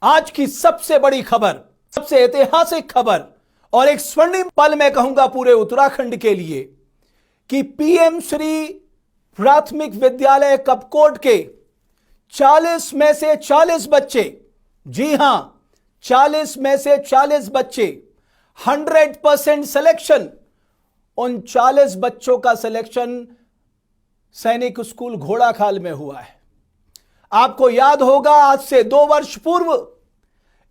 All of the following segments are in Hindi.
आज की सबसे बड़ी खबर, सबसे ऐतिहासिक खबर और एक स्वर्णिम पल मैं कहूंगा पूरे उत्तराखंड के लिए कि पीएम श्री प्राथमिक विद्यालय कपकोट के 40 में से 40 बच्चे, जी हां 40 में से 40 बच्चे 100% सिलेक्शन। उन 40 बच्चों का सिलेक्शन सैनिक स्कूल घोड़ाखाल में हुआ है। आपको याद होगा आज से 2 वर्ष पूर्व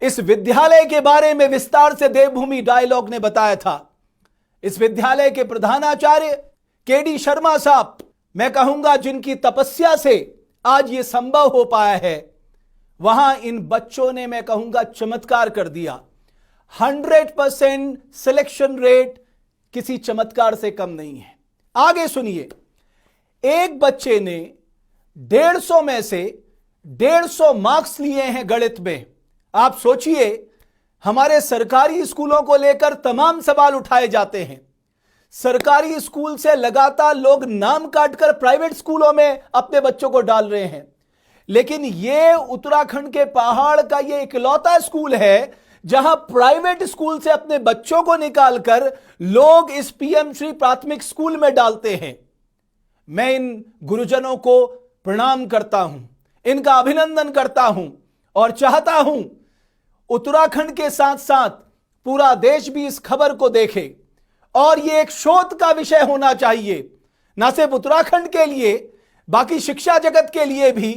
इस विद्यालय के बारे में विस्तार से देवभूमि डायलॉग ने बताया था। इस विद्यालय के प्रधानाचार्य केडी शर्मा साहब, मैं कहूंगा जिनकी तपस्या से आज यह संभव हो पाया है, वहां इन बच्चों ने मैं कहूंगा चमत्कार कर दिया। 100% सिलेक्शन रेट किसी चमत्कार से कम नहीं है। आगे सुनिए, एक बच्चे ने 150 में से 150 मार्क्स लिए हैं गणित में। आप सोचिए, हमारे सरकारी स्कूलों को लेकर तमाम सवाल उठाए जाते हैं। सरकारी स्कूल से लगातार लोग नाम काटकर प्राइवेट स्कूलों में अपने बच्चों को डाल रहे हैं, लेकिन यह उत्तराखंड के पहाड़ का यह इकलौता स्कूल है जहां प्राइवेट स्कूल से अपने बच्चों को निकालकर लोग इस पीएम श्री प्राथमिक स्कूल में डालते हैं। मैं इन गुरुजनों को प्रणाम करता हूं, इनका अभिनंदन करता हूं और चाहता हूं उत्तराखंड के साथ साथ पूरा देश भी इस खबर को देखे और यह एक शोध का विषय होना चाहिए, ना सिर्फ उत्तराखंड के लिए, बाकी शिक्षा जगत के लिए भी,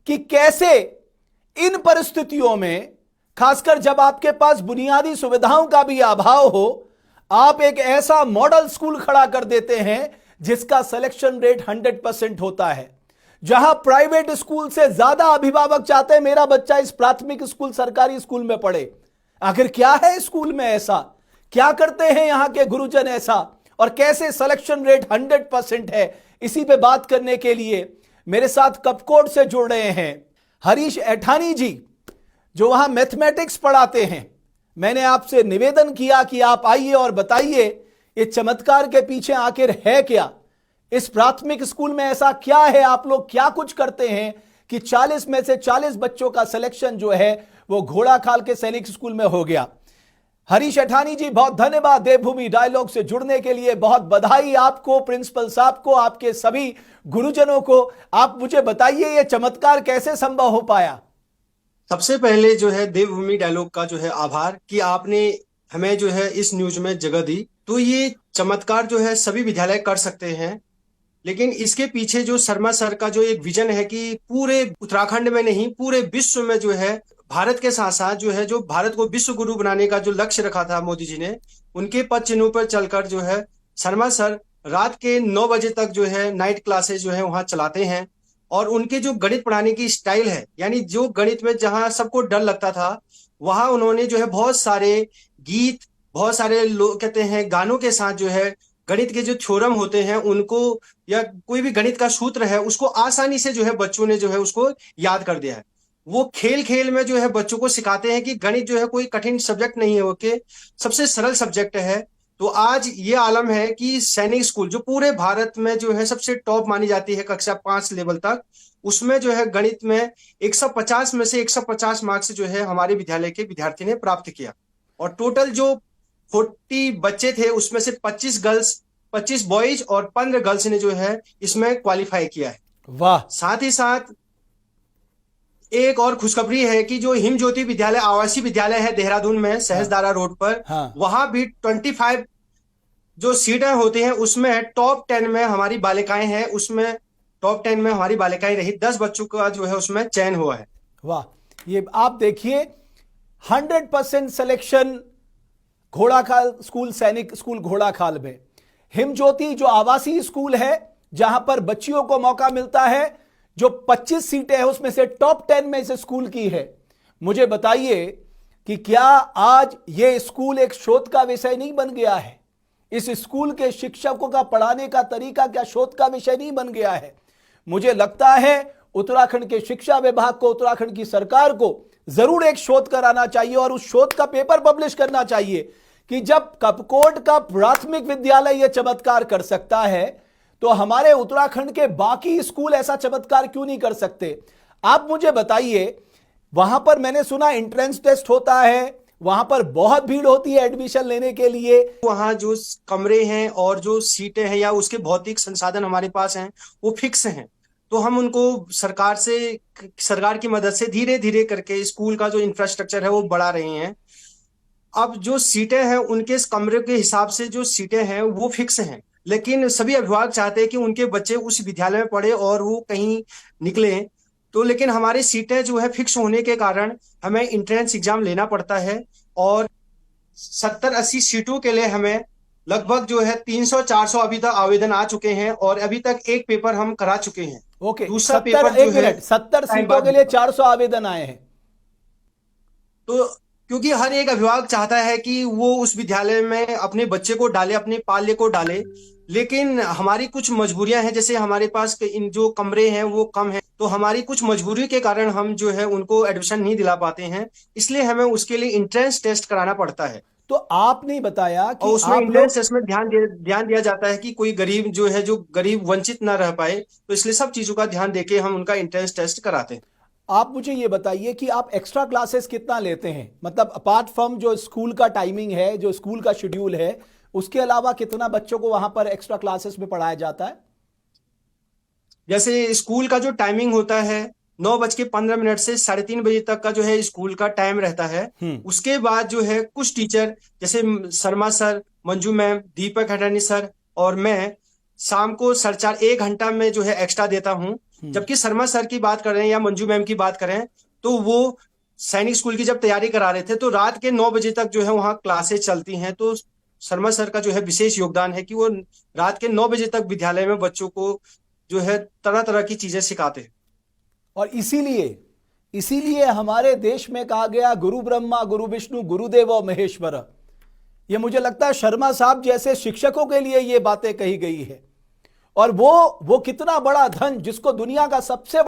कि कैसे इन परिस्थितियों में, खासकर जब आपके पास बुनियादी सुविधाओं का भी अभाव हो, आप एक ऐसा मॉडल स्कूल खड़ा कर देते हैं जिसका सिलेक्शन रेट 100% होता है। जहां प्राइवेट स्कूल से ज्यादा अभिभावक चाहते हैं मेरा बच्चा इस प्राथमिक स्कूल, सरकारी स्कूल में पढ़े। आखिर क्या है स्कूल में ऐसा, क्या करते हैं यहां के गुरुजन ऐसा, और कैसे सिलेक्शन रेट 100% है, इसी पे बात करने के लिए मेरे साथ कपकोट से जुड़ रहे हैं हरीश ऐठानी जी, जो वहां मैथमेटिक्स पढ़ाते हैं। मैंने आपसे निवेदन किया कि आप आइए और बताइए ये चमत्कार के पीछे आखिर है क्या, इस प्राथमिक स्कूल में ऐसा क्या है, आप लोग क्या कुछ करते हैं कि 40 में से 40 बच्चों का सिलेक्शन जो है वो घोड़ाखाल के सैनिक स्कूल में हो गया। हरीश ऐठानी जी, बहुत धन्यवाद देवभूमि डायलॉग से जुड़ने के लिए। बहुत बधाई आपको, प्रिंसिपल साहब को, आपके सभी गुरुजनों को। आप मुझे बताइए ये चमत्कार कैसे संभव हो पाया। सबसे पहले जो है देवभूमि डायलॉग का जो है आभार कि आपने हमें जो है इस न्यूज में जगह दी। तो ये चमत्कार जो है सभी विद्यालय कर सकते हैं, लेकिन इसके पीछे जो शर्मा सर का जो एक विजन है कि पूरे उत्तराखंड में नहीं पूरे विश्व में जो है भारत के साथ साथ जो है जो भारत को विश्व गुरु बनाने का जो लक्ष्य रखा था मोदी जी ने, उनके पद चिन्हों पर चलकर जो है शर्मा सर रात के 9 बजे तक जो है नाइट क्लासेस जो है वहां चलाते हैं। और उनके जो गणित पढ़ाने की स्टाइल है, यानी जो गणित में जहां सबको डर लगता था वहां उन्होंने जो है बहुत सारे गीत, बहुत सारे लोग कहते हैं गानों के साथ जो है गणित के जो थ्योरम होते हैं उनको, या कोई भी गणित का सूत्र है उसको आसानी से जो है बच्चों ने जो है उसको याद कर दिया है। वो खेल खेल में जो है बच्चों को सिखाते हैं कि गणित जो है कोई कठिन सब्जेक्ट नहीं है, ओके, सबसे सरल सब्जेक्ट है। तो आज ये आलम है कि सैनिक स्कूल जो पूरे भारत में जो है सबसे टॉप मानी जाती है कक्षा 5 लेवल तक, उसमें जो है गणित में 150 में से 150 मार्क्स जो है हमारे विद्यालय के विद्यार्थी ने प्राप्त किया। और टोटल जो 40 बच्चे थे उसमें से 25 गर्ल्स, 25 बॉयज और 15 गर्ल्स ने जो है इसमें क्वालिफाई किया है। वाह। साथ ही साथ एक और खुशखबरी है कि जो हिम ज्योति विद्यालय आवासीय विद्यालय है देहरादून में सहजदारा रोड पर, वहां भी 25 जो सीटें होती हैं उसमें टॉप 10 में हमारी बालिकाएं हैं, उसमें टॉप 10 में हमारी बालिकाएं रही। 10 बच्चों का जो है उसमें चयन हुआ है। वाह, ये आप देखिए 100% सिलेक्शन घोड़ाखाल स्कूल, सैनिक स्कूल घोड़ाखाल में। हिम ज्योति जो आवासीय स्कूल है जहां पर बच्चियों को मौका मिलता है, जो 25 सीटें हैं उसमें से टॉप 10 में इस स्कूल की है। मुझे बताइए कि क्या आज यह स्कूल एक शोध का विषय नहीं बन गया है? इस स्कूल के शिक्षकों का पढ़ाने का तरीका क्या शोध का विषय नहीं बन गया है? मुझे लगता है उत्तराखंड के शिक्षा विभाग को, उत्तराखंड की सरकार को जरूर एक शोध कराना चाहिए और उस शोध का पेपर पब्लिश करना चाहिए कि जब कपकोट का प्राथमिक विद्यालय यह चमत्कार कर सकता है तो हमारे उत्तराखंड के बाकी स्कूल ऐसा चमत्कार क्यों नहीं कर सकते? आप मुझे बताइए, वहां पर मैंने सुना एंट्रेंस टेस्ट होता है, वहां पर बहुत भीड़ होती है एडमिशन लेने के लिए। वहाँ जो कमरे हैं और जो सीटें हैं या उसके भौतिक संसाधन हमारे पास हैं वो फिक्स हैं। तो हम उनको सरकार की मदद से धीरे धीरे करके स्कूल का जो इंफ्रास्ट्रक्चर है वो बढ़ा रहे हैं। अब जो सीटें हैं उनके इस कमरे के हिसाब से जो सीटें हैं वो फिक्स हैं, लेकिन सभी अभिभावक चाहते हैं कि उनके बच्चे उस विद्यालय में पढ़े और वो कहीं निकले। तो लेकिन हमारी सीटें जो है फिक्स होने के कारण हमें इंट्रेंस एग्जाम लेना पड़ता है, और 70-80 सीटों के लिए हमें लगभग जो है 300-400 अभी तक आवेदन आ चुके हैं, और अभी तक एक पेपर हम करा चुके हैं। ओके, दूसरा 70, पेपर जो एक है मिनट, 70 टाइम सीटों बाद के लिए होगा। 400 आवेदन आए हैं। तो क्योंकि हर एक अभिभावक चाहता है कि वो उस विद्यालय में अपने बच्चे को डाले, अपने पाल्य को डाले, लेकिन हमारी कुछ मजबूरियां हैं, जैसे हमारे पास इन जो कमरे हैं वो कम हैं, तो हमारी कुछ मजबूरी के कारण हम जो है उनको एडमिशन नहीं दिला पाते हैं, इसलिए हमें उसके लिए इंट्रेंस टेस्ट कराना पड़ता है। तो आप नहीं बताया और कि उसमें आप इंट्रेंस लोग, टेस्ट में ध्यान दिया जाता है कि कोई गरीब जो है, जो गरीब वंचित ना रह पाए, तो इसलिए सब चीजों का ध्यान देके हम उनका इंट्रेंस टेस्ट कराते हैं। आप मुझे ये बताइए कि आप एक्स्ट्रा क्लासेस कितना लेते हैं, मतलब अपार्ट फ्रॉम जो स्कूल का टाइमिंग है, जो स्कूल का शेड्यूल है, उसके अलावा कितना बच्चों को वहां पर एक्स्ट्रा क्लासेस में पढ़ाया जाता है? जैसे स्कूल का जो टाइमिंग होता है 9:15 से 3:30 तक का जो है स्कूल का टाइम रहता है। उसके बाद जो है कुछ टीचर जैसे शर्मा सर, मंजू मैम, दीपक हटानी सर और मैं शाम को 4:30 1 घंटा में जो है एक्स्ट्रा देता हूँ। जबकि शर्मा सर की बात करें या मंजू मैम की बात करें तो वो सैनिक स्कूल की जब तैयारी करा रहे थे तो रात के 9 बजे तक जो है वहाँ क्लासेस चलती हैं। तो शर्मा सर का जो है विशेष योगदान है कि वो रात के 9 बजे तक विद्यालय में बच्चों को जो है तरह तरह की चीजें सिखाते हैं। और इसीलिए इसीलिए हमारे देश में कहा गया गुरु ब्रह्मा गुरु विष्णु गुरुदेवो महेश्वर। ये मुझे लगता है शर्मा साहब जैसे शिक्षकों के लिए ये बातें कही गई है। और वो कितना बड़ा धन जिसको दुनिया का सबसे